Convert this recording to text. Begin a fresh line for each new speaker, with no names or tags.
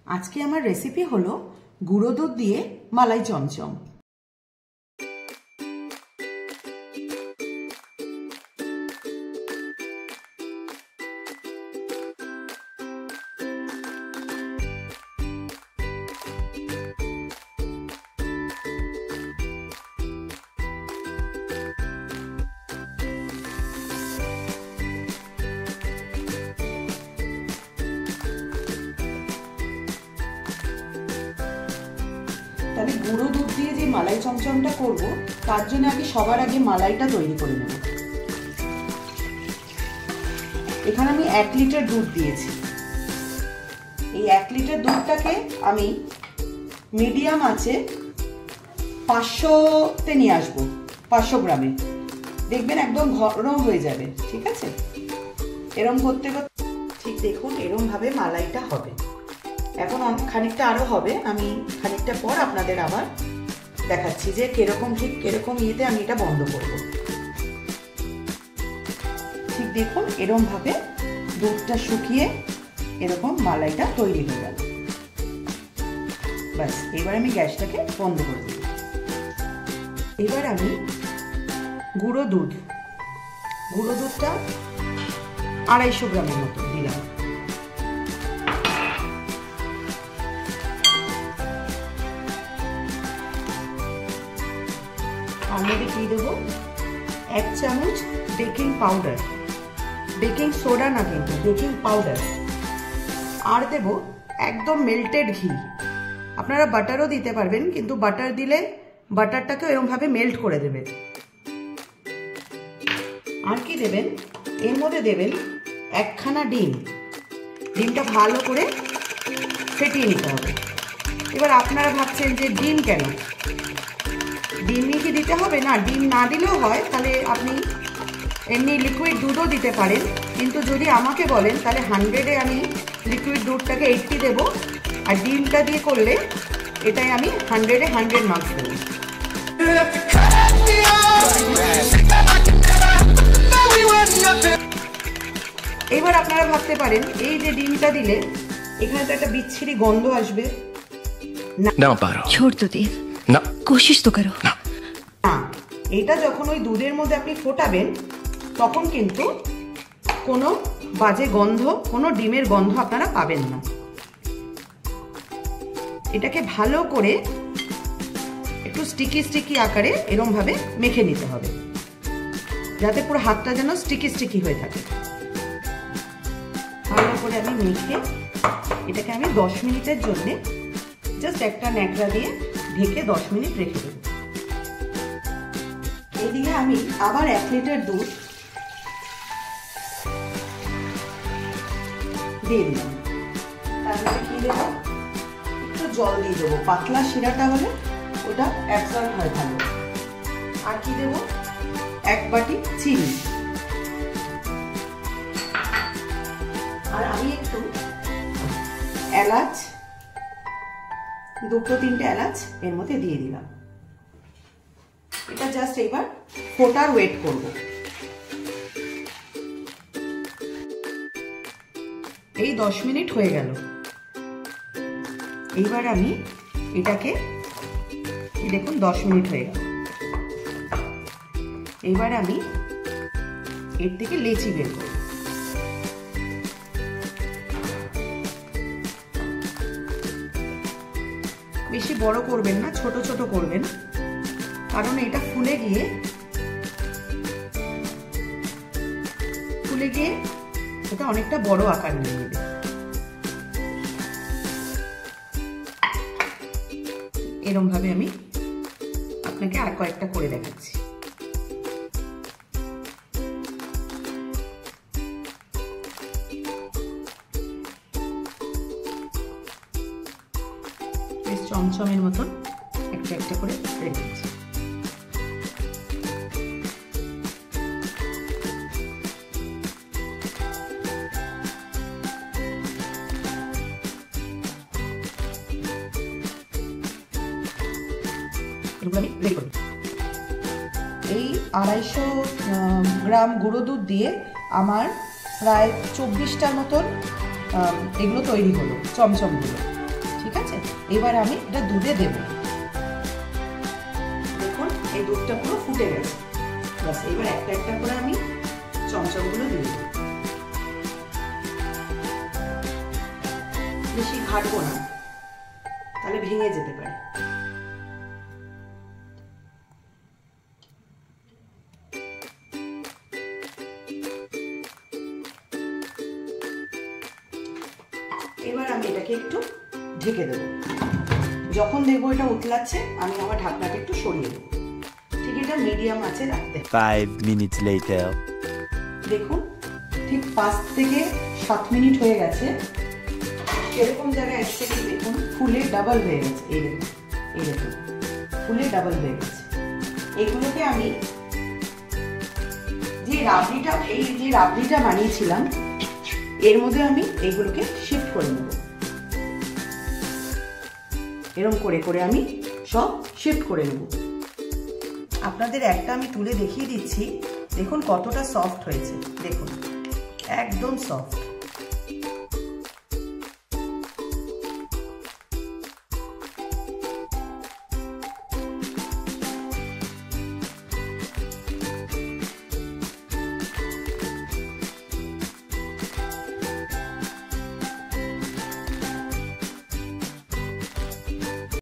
আজকে আমার রেসিপি হলো গুঁড়ো দুধ দিয়ে মালাই চমচম। তাহলে গুঁড়ো দুধ দিয়ে যে মালাই চমচমটা করব তার জন্য আমি সবার আগে মালাইটা তৈরি করে নেব। এখানে আমি 1 লিটার দুধ দিয়েছি। এই 1 লিটার দুধটাকে আমি মিডিয়াম আঁচে 500-তে নিয়ে আসবো, 500 গ্রামে। দেখবেন একদম ঘন হয়ে যাবে, ঠিক আছে? এরম করতে করতে ঠিক দেখুন এরম ভাবে মালাইটা হবে। এখন খানিকটা আরো হবে, আমি খানিকটা পর আপনাদের আবার দেখাচ্ছি যে কিরকম ইয়েতে আমি এটা বন্ধ করব। ঠিক দেখুন এরকম ভাবে দুধটা শুকিয়ে এরকম মালাইটা তৈরি হয়ে গেল। ব্যাস, এবার আমি গ্যাসটাকে বন্ধ করে দেব। এবার আমি গুঁড়ো দুধটা 250 গ্রামের মতো দিলাম। আর মধ্যে কি দেবো? 1 চামচ বেকিং পাউডার, বেকিং সোডা না কিন্তু বেকিং পাউডার। আর দেব একদম মেল্টেড ঘি। আপনারা বাটারও দিতে পারবেন, কিন্তু বাটার দিলে বাটারটাকে এরকম ভাবে মেল্ট করে দেবেন। আর কি দেবেন? এর মধ্যে দেবেন 1খানা ডিম। ডিমটা ভালো করে ফেটিয়ে নিতে হবে। এবার আপনারা ভাবছেন যে ডিম কেন, ডিমই কি দিতে হবে? না, ডিম না দিলেও হয়, তাহলে আপনি এমনি লিকুইড দুধও দিতে পারেন। কিন্তু যদি আমাকে বলেন তাহলে 100-এ আমি লিকুইড দুধটাকে 80 দেব, আর ডিমটা দিয়ে করলে এটাই আমি 100-এ 100 মার্কস দেব। এবার আপনারা ভাবতে পারেন এই যে ডিমটা দিলে এখানে তো একটা বিচ্ছিরি গন্ধ আসবে।
না পারো,
छोड़ दो देव,
না
कोशिश तो करो।
না,
এটা যখন ওই দুধের মধ্যে আপনি ফোটাবেন তখন কিন্তু কোনো বাজে গন্ধ, কোনো ডিমের গন্ধ আপনারা পাবেন না। এটাকে ভালো করে একটু স্টিকি আকারে এরকম ভাবে মেখে নিতে হবে, যাতে পুরো হাতটা যেন স্টিকি হয়ে থাকে। ভালো করে আমি মেখে এটাকে আমি 10 মিনিটের জন্য জাস্ট একটা ন্যাকড়া দিয়ে ঢেকে 10 মিনিট রেখে দেব। এদিকে আমি আবার 1 লিটার দুধ দিয়ে দিলাম। তারপরে কি দেবো? একটু জল দিয়ে দেবো, পাতলা শিরাটা হলে ওটা অ্যাবজর্ব হয় ভালো। আর কি দেবো? 1 বাটি চিনি। আর আমি একটু এলাচ, 2-3টে এলাচ এর মধ্যে দিয়ে দিলাম। এটা জাস্ট এবার ফোটার ওয়েট করব। এই 10 মিনিট হয়ে গেল। এইবার আমি এটাকে দেখুন 10 মিনিট হয়ে গেল। এইবার আমি এর থেকে লেচি বের করব। বেশি বড় করবেন না, ছোট ছোট করবেন, কারণ এটা ফুলে গিয়ে এটা অনেকটা বড় আকার নিয়ে নেবে। এরকম ভাবে আমি আপনাকে আর কয়েকটা করে দেখাচ্ছি। বেশ চমচমের মতন একটা করে রেখেছি। এই 250 গ্রাম গুঁড়ো দুধ দিয়ে আমার প্রায় 24টার মতন এগুলো তৈরি হলো, চমচমগুলো। ঠিক আছে? এবার আমি এটা দুধে দেব। দেখুন এই দুধটা পুরো ফুটে গেছে। বাস এবার একটা একটা করে আমি চমচমগুলো দিয়ে দেব। বেশি ঘাটবো না, তাহলে ভেঙে যেতে পারে। এবার আমি এটাকে একটু ঢেকে দেবো। যখন দেখবো এটা উতলাচ্ছে আমি আমার ঢাকনাটা একটু সরিয়ে দেবো। ঠিক এটা মিডিয়াম আঁচে রাখতে।
5 minutes later.
দেখুন ঠিক 5 থেকে 7 মিনিট হয়ে গেছে। এরকম জায়গায় এসছে কি দেখুন ফুলে ডাবল হয়ে গেছে। এই দেখুন, এই দেখুন ফুলে ডাবল হয়ে গেছে। এগুলোকে আমি যে রাবড়িটা বানিয়েছিলাম এর মধ্যে আমি এইগুলোকে শিফট করে নেব। এরকম করে করে আমি সব শিফট করে নেব। আপনাদের একটা আমি তুলে দেখিয়ে দিচ্ছি। দেখুন কতটা সফট হয়েছে, দেখুন একদম সফট।